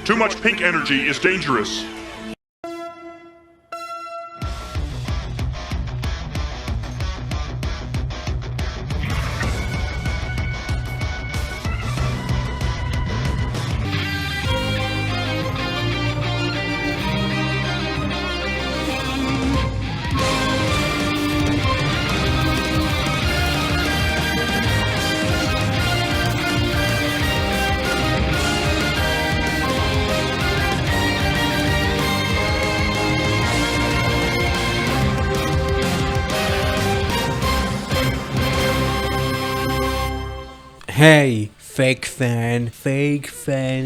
Too much pink energy is dangerous. Hey, fake fan,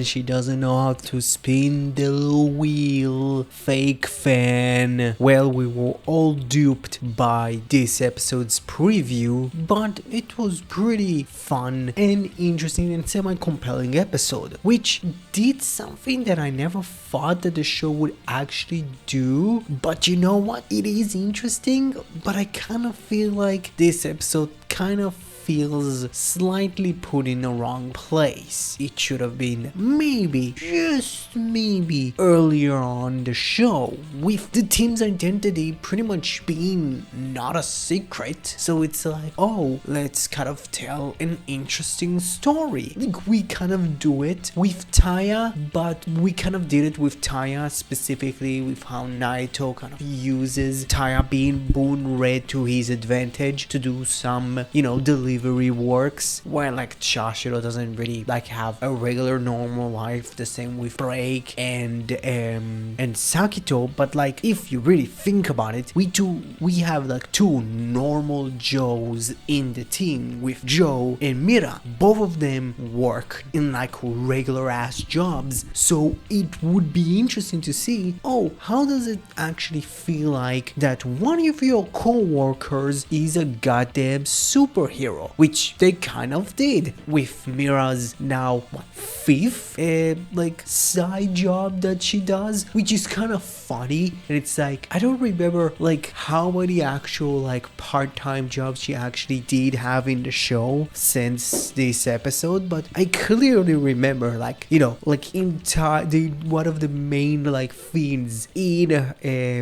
she doesn't know how to spin the wheel. Fake fan. Well, we were all duped by this episode's preview, but it was pretty fun and interesting and semi-compelling episode, which did something that I never thought that the show would actually do. But you know what? It is interesting, but I kind of feel like this episode kind of feels slightly put in the wrong place. It should have been maybe, just maybe, earlier on the show, with the team's identity pretty much being not a secret. So it's like, oh, let's kind of tell an interesting story. Like, we kind of do it with Taya, but we kind of did it with Taya specifically with how Naito kind of uses Taya being Boon Red to his advantage to do some, delivery works, while like Chashiro doesn't really like have a regular normal life. The same with Break and Sakito. But like, if you really think about it, we have like two normal Joes in the team with Joe and Mira. Both of them work in like regular ass jobs, so it would be interesting to see, oh, how does it actually feel like that one of your co-workers is a goddamn superhero, which they kind of did with Mira's now fifth side job that she does, which is kind of funny. And it's like, I don't remember like how many actual like part-time jobs she actually did have in the show since this episode, but I clearly remember like in one of the main like themes in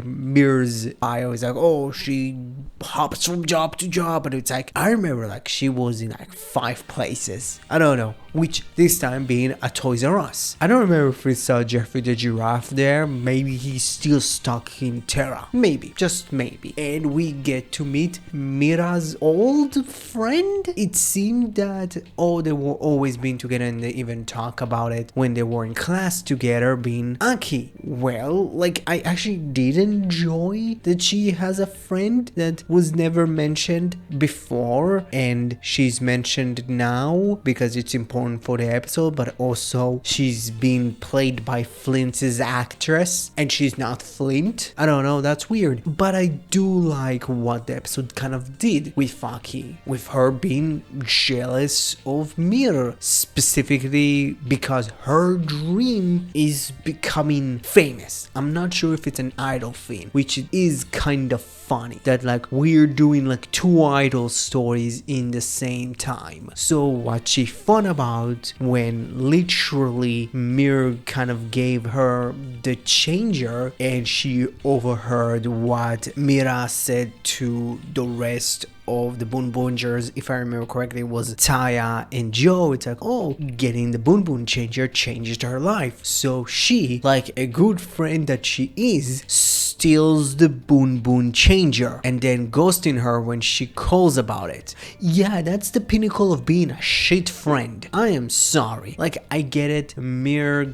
Mira's bio is like, oh, she hops from job to job, and it's like, I remember like she was in like 5 places. I don't know, which this time being a Toys R Us. I don't remember if we saw Jeffrey the Giraffe there. Maybe he's still stuck in Terra. Maybe, just maybe. And we get to meet Mira's old friend. It seemed that, they were always been together, and they even talk about it when they were in class together, being Aki. Well, like, I actually did enjoy that she has a friend that was never mentioned before, and she's mentioned now because it's important for the episode, but also she's being played by Flint's actress, and she's not Flint. I don't know, that's weird. But I do like what the episode kind of did with Aki, with her being jealous of Mir, specifically because her dream is becoming famous. I'm not sure if it's an idol thing, which is kind of funny that like we're doing like 2 idol stories in the same time. So what she thought about when literally Mir kind of gave her the changer, and she overheard what Mira said to the rest of the Boonboomgers, if I remember correctly, it was Taya and Joe. It's like, oh, getting the Boonboom changer changed her life. So she, like a good friend that she is, steals the Boonboom changer and then ghosting her when she calls about it. Yeah, that's the pinnacle of being a shit friend. I am sorry. Like, I get it. Mira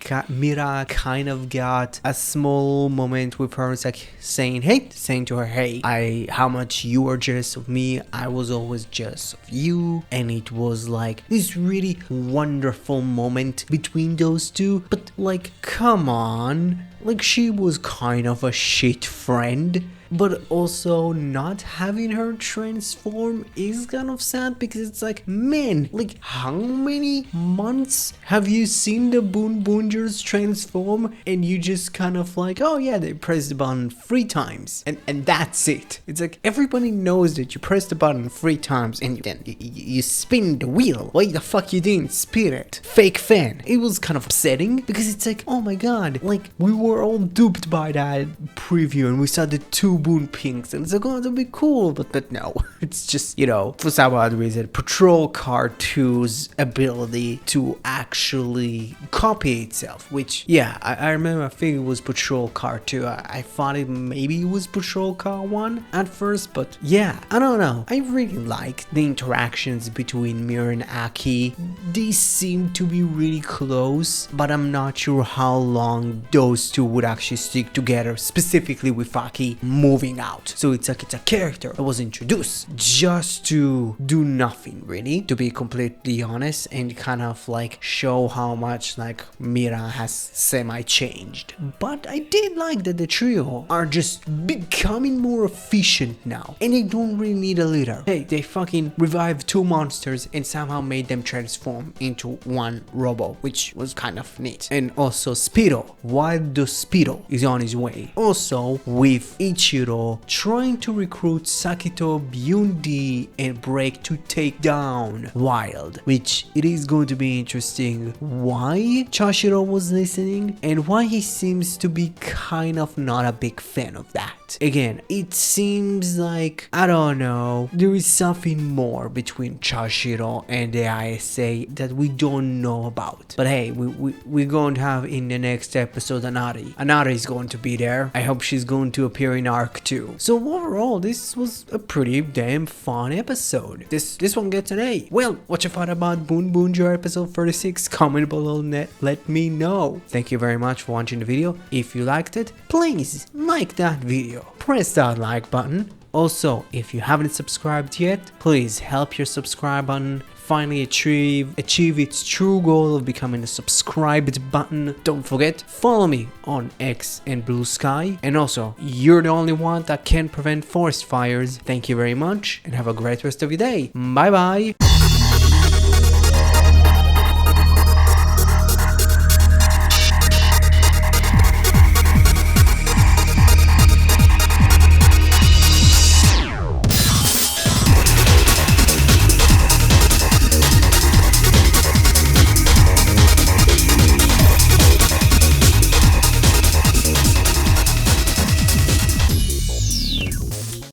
kind of got a small moment with her. It's like saying to her, hey, how much you are jealous of me. I was always jealous of you. And it was like this really wonderful moment between those two. But like, come on. Like, she was kind of a shit friend. but also not having her transform is kind of sad, because it's like, man, like how many months have you seen the Boonboomgers transform and you just kind of like, oh yeah, they press the button 3 times and that's it. It's like everybody knows that you press the button 3 times and then you spin the wheel. Why the fuck you didn't spin it? Fake fan. It was kind of upsetting because it's like, oh my god, like we were all duped by that preview and we saw the 2 Boon Pinks and it's like, oh, that'll be cool, but no. It's just, you know, for some odd reason, Patrol Car 2's ability to actually copy itself, which, yeah, I remember, I think it was Patrol Car 2. I thought maybe it was Patrol Car 1 at first, but yeah, I don't know. I really like the interactions between Mir and Aki. They seem to be really close, but I'm not sure how long those two would actually stick together, specifically with Aki moving out. So it's like, it's a character that was introduced just to do nothing, really, to be completely honest, and kind of like show how much like Mira has semi-changed. But I did like that the trio are just becoming more efficient now, and they don't really need a leader. Hey, they fucking revived 2 monsters and somehow made them transform into 1 robo, which was kind of neat. And also Speedo, Wildo Speedo is on his way. Also with Ichiro trying to recruit Sakito, Byundi and Break to take down Wild, which it is going to be interesting why Chashiro was listening and why he seems to be kind of not a big fan of that. Again, it seems like, I don't know, there is something more between Chashiro and the ISA that we don't know about. But hey, we're going to have in the next episode Anari. Anari is going to be there. I hope she's going to appear in Arc 2. So overall, this was a pretty damn fun episode. This one gets an A. Well, what you thought about Boonboomger episode 36? Comment below and let me know. Thank you very much for watching the video. If you liked it, please like that video. Press that like button. Also, if you haven't subscribed yet, please help your subscribe button finally achieve its true goal of becoming a subscribed button. Don't forget, follow me on X and Blue Sky. And also, you're the only one that can prevent forest fires. Thank you very much and have a great rest of your day. Bye bye.